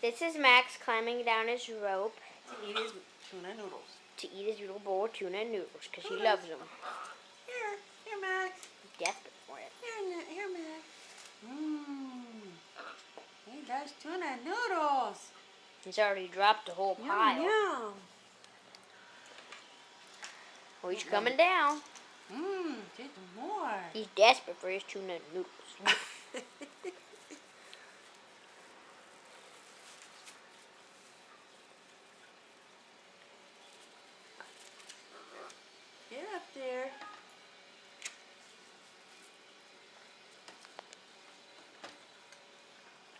This is Max climbing down his rope To eat his tuna noodles. to eat his little bowl of tuna noodles because he loves them. Here, Max. He's desperate for it. Here, Max. Mmm. He loves tuna noodles. He's already dropped a whole pile. Yum. Oh, he's coming down. Mmm, just more. He's desperate for his tuna noodles. Get up there.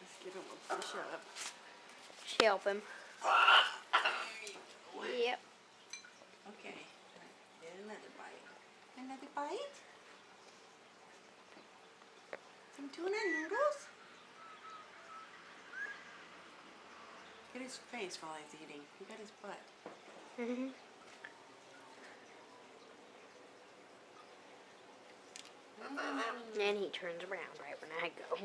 Let's give him a push up. Help him. Yep. Okay. Get another bite. Another bite? Some tuna noodles? Look at his face while he's eating. Look at his butt. And he turns around right when I go.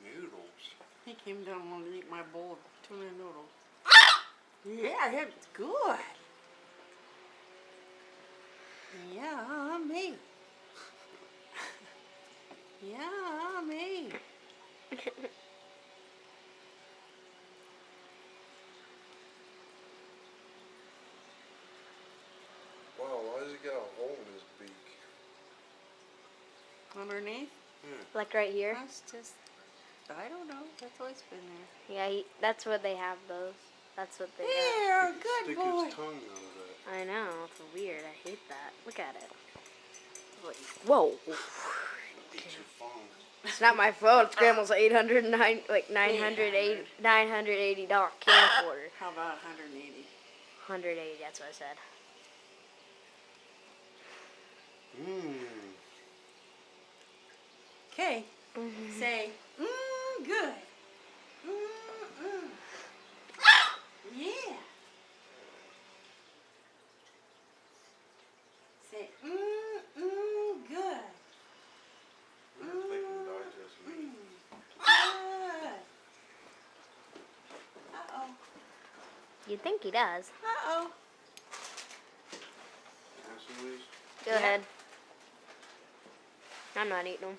Noodles. He came down and wanted to eat my bowl of tuna noodles. Yeah, it's good. Yummy. Yummy. Wow, why does he got a hole in his beak? Underneath? Like right here. That's just, I don't know. That's always been there. Yeah, that's what they have those. That's what they got. There, He could good stick boy. his tongue out of that. I know, it's weird. I hate that. Look at it. Whoa. Eat your phone. It's not my phone. It's Grandma's $980 camcorder. How about 180? 180. That's what I said. Mmm. Okay. Say, good. Yeah. Say, good. Make him digest meat. Good. Uh-oh. You think he does. Uh-oh. Want some of these? Go ahead. I'm not eating them.